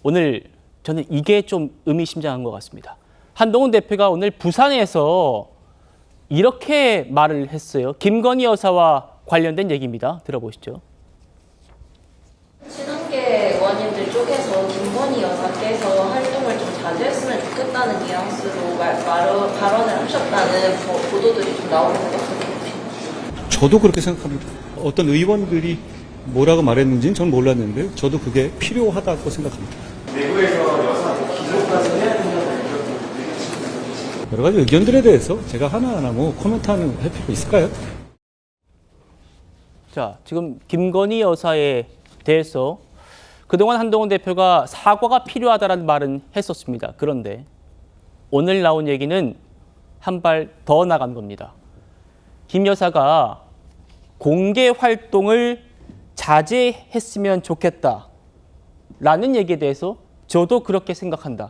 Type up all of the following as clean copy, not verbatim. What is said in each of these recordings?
오늘 저는 이게 좀 의미심장한 것 같습니다. 한동훈 대표가 오늘 부산에서 이렇게 말을 했어요. 김건희 여사와 관련된 얘기입니다. 들어보시죠. 친한계 의원님들 쪽에서 김건희 여사께서 활동을 좀 자제했으면 좋겠다는 뉘앙스로 발언을 하셨다는 보도들이 좀 나오는 것 같습니다. 저도 그렇게 생각합니다. 어떤 의원들이 뭐라고 말했는지는 전 몰랐는데 저도 그게 필요하다고 생각합니다. 내부에서 여사 기소까지 해야 된다고 여러 가지 의견들에 대해서 제가 하나하나 코멘트하는 할 필요가 있을까요? 자, 지금 김건희 여사에 대해서 그동안 한동훈 대표가 사과가 필요하다는 말은 했었습니다. 그런데 오늘 나온 얘기는 한 발 더 나간 겁니다. 김 여사가 공개 활동을 자제했으면 좋겠다라는 얘기에 대해서 저도 그렇게 생각한다.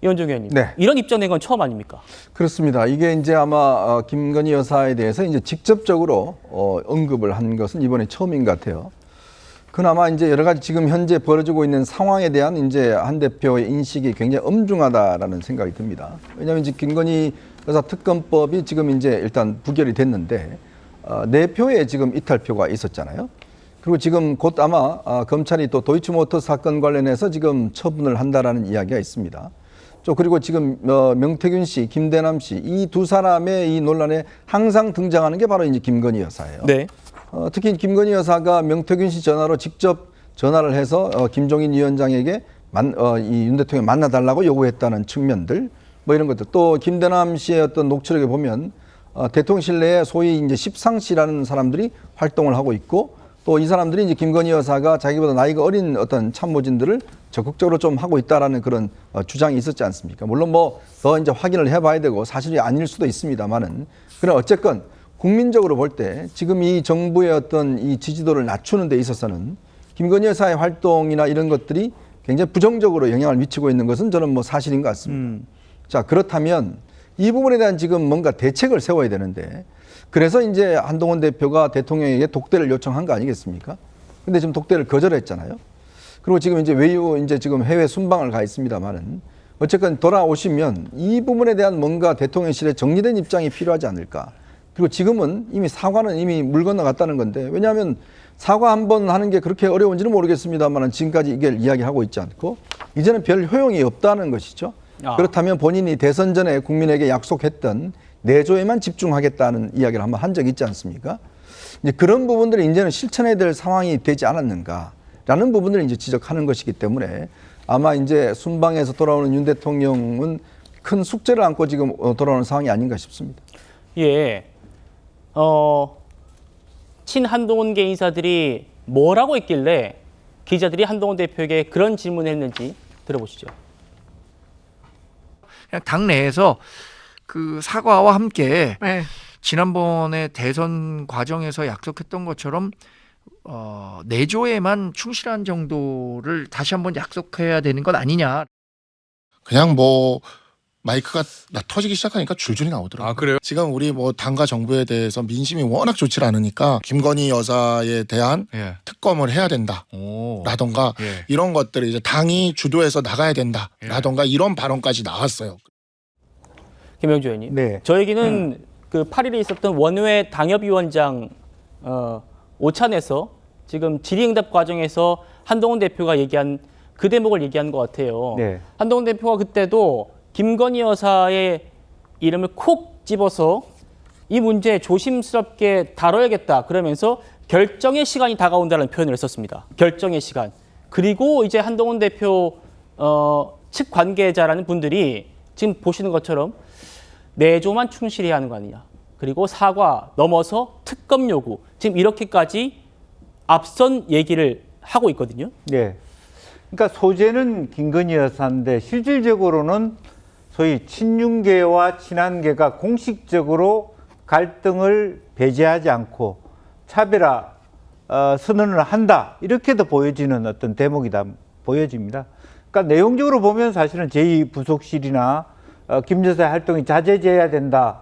이원종 의원님, 네. 이런 입장 낸 건 처음 아닙니까? 그렇습니다. 이게 이제 아마 김건희 여사에 대해서 이제 직접적으로 언급을 한 것은 이번에 처음인 것 같아요. 그나마 이제 여러 가지 지금 현재 벌어지고 있는 상황에 대한 이제 한 대표의 인식이 굉장히 엄중하다라는 생각이 듭니다. 왜냐하면 이제 김건희 여사 특검법이 지금 이제 일단 부결이 됐는데 4표의 지금 이탈표가 있었잖아요. 그리고 지금 곧 아마 검찰이 또 도이치모터 사건 관련해서 지금 처분을 한다라는 이야기가 있습니다. 그리고 지금 명태균 씨, 김대남 씨 이 두 사람의 이 논란에 항상 등장하는 게 바로 이제 김건희 여사예요. 네. 특히 김건희 여사가 명태균 씨 전화로 직접 전화를 해서 김종인 위원장에게 이 윤 대통령 만나달라고 요구했다는 측면들, 뭐 이런 것들. 또 김대남 씨의 어떤 녹취록에 보면 대통령실 내에 소위 이제 십상시라는 사람들이 활동을 하고 있고, 또 이 사람들이 이제 김건희 여사가 자기보다 나이가 어린 어떤 참모진들을 적극적으로 좀 하고 있다라는 그런 주장이 있었지 않습니까? 물론 뭐 더 이제 확인을 해봐야 되고 사실이 아닐 수도 있습니다만은, 그러나 어쨌건 국민적으로 볼 때 지금 이 정부의 어떤 이 지지도를 낮추는 데 있어서는 김건희 여사의 활동이나 이런 것들이 굉장히 부정적으로 영향을 미치고 있는 것은 저는 뭐 사실인 것 같습니다. 자, 그렇다면 이 부분에 대한 지금 뭔가 대책을 세워야 되는데, 그래서 이제 한동훈 대표가 대통령에게 독대를 요청한 거 아니겠습니까? 근데 지금 독대를 거절했잖아요. 그리고 지금 이제 외유 이제 지금 해외 순방을 가 있습니다만은, 어쨌건 돌아오시면 이 부분에 대한 뭔가 대통령실에 정리된 입장이 필요하지 않을까. 그리고 지금은 이미 사과는 이미 물 건너갔다는 건데, 왜냐하면 사과 한 번 하는 게 그렇게 어려운지는 모르겠습니다만 지금까지 이걸 이야기하고 있지 않고 이제는 별 효용이 없다는 것이죠. 그렇다면 본인이 대선 전에 국민에게 약속했던 내조에만 집중하겠다는 이야기를 한번 한 적이 있지 않습니까? 이제 그런 부분들을 이제는 실천해야 될 상황이 되지 않았는가라는 부분을 이제 지적하는 것이기 때문에 아마 이제 순방에서 돌아오는 윤 대통령은 큰 숙제를 안고 지금 돌아오는 상황이 아닌가 싶습니다. 예. 친한동훈계 인사들이 뭐라고 했길래 기자들이 한동훈 대표에게 그런 질문을 했는지 들어보시죠. 그냥 당내에서 그 사과와 함께 지난번에 대선 과정에서 약속했던 것처럼 내조에만 충실한 정도를 다시 한번 약속해야 되는 것 아니냐. 그냥 뭐 마이크가 터지기 시작하니까 줄줄이 나오더라고요. 아, 그래요? 지금 우리 뭐 당과 정부에 대해서 민심이 워낙 좋지 않으니까 김건희 여사에 대한 특검을 해야 된다. 라던가 이런 것들을 이제 당이 주도해서 나가야 된다. 라던가 이런 발언까지 나왔어요. 김영주 의원님. 네. 저 얘기는 그 8일에 있었던 원외 당협위원장 오찬에서 지금 질의응답 과정에서 한동훈 대표가 얘기한 그 대목을 얘기한 것 같아요. 네. 한동훈 대표가 그때도 김건희 여사의 이름을 콕 집어서 이 문제 조심스럽게 다뤄야겠다 그러면서 결정의 시간이 다가온다는 표현을 했었습니다. 결정의 시간. 그리고 이제 한동훈 대표 측 관계자라는 분들이 지금 보시는 것처럼 내조만 충실해야 하는 거 아니냐. 그리고 사과 넘어서 특검 요구. 지금 이렇게까지 앞선 얘기를 하고 있거든요. 네. 그러니까 소재는 김건희 여사인데 실질적으로는 소위 친윤계와 친한계가 공식적으로 갈등을 배제하지 않고 차별화 선언을 한다. 이렇게도 보여지는 어떤 대목이다 보여집니다. 그러니까 내용적으로 보면 사실은 제2부속실이나 김 여사의 활동이 자제돼야 된다.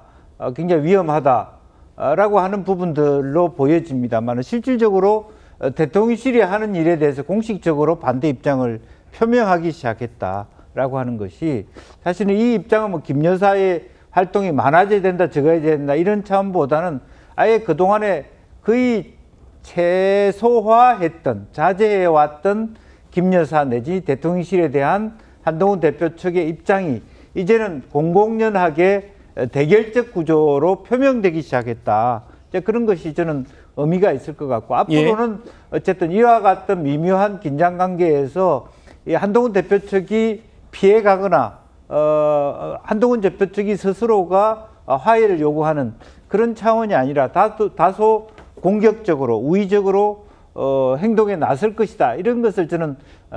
굉장히 위험하다라고 하는 부분들로 보여집니다만 실질적으로 대통령실이 하는 일에 대해서 공식적으로 반대 입장을 표명하기 시작했다라고 하는 것이 사실은 이 입장은 뭐 김 여사의 활동이 많아져야 된다, 적어야 된다 이런 차원보다는 아예 그동안에 거의 최소화했던, 자제해왔던 김 여사 내지 대통령실에 대한 한동훈 대표 측의 입장이 이제는 공공연하게 대결적 구조로 표명되기 시작했다. 이제 그런 것이 저는 의미가 있을 것 같고, 앞으로는 어쨌든 이와 같은 미묘한 긴장 관계에서 이 한동훈 대표 측이 피해가거나 한동훈 대표 측이 스스로가 화해를 요구하는 그런 차원이 아니라 다소 공격적으로 우위적으로 행동에 나설 것이다, 이런 것을 저는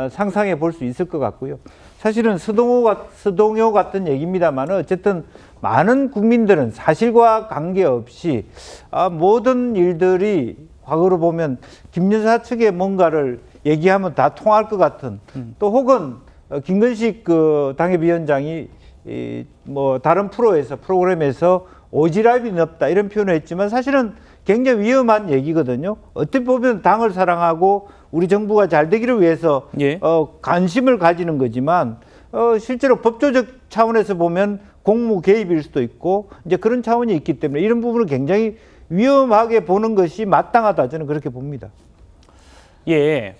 상상해 볼 수 있을 것 같고요. 사실은 서동요 같은 얘기입니다만 어쨌든 많은 국민들은 사실과 관계없이 모든 일들이 과거로 보면 김 여사 측의 뭔가를 얘기하면 다 통할 것 같은, 또 혹은 김건식 그 당협위원장이 뭐 다른 프로그램에서 오지랖이 넓다 이런 표현을 했지만 사실은 굉장히 위험한 얘기거든요. 어떻게 보면 당을 사랑하고 우리 정부가 잘 되기를 위해서 관심을 가지는 거지만 실제로 법조적 차원에서 보면 공무 개입일 수도 있고 이제 그런 차원이 있기 때문에 이런 부분을 굉장히 위험하게 보는 것이 마땅하다, 저는 그렇게 봅니다. 예.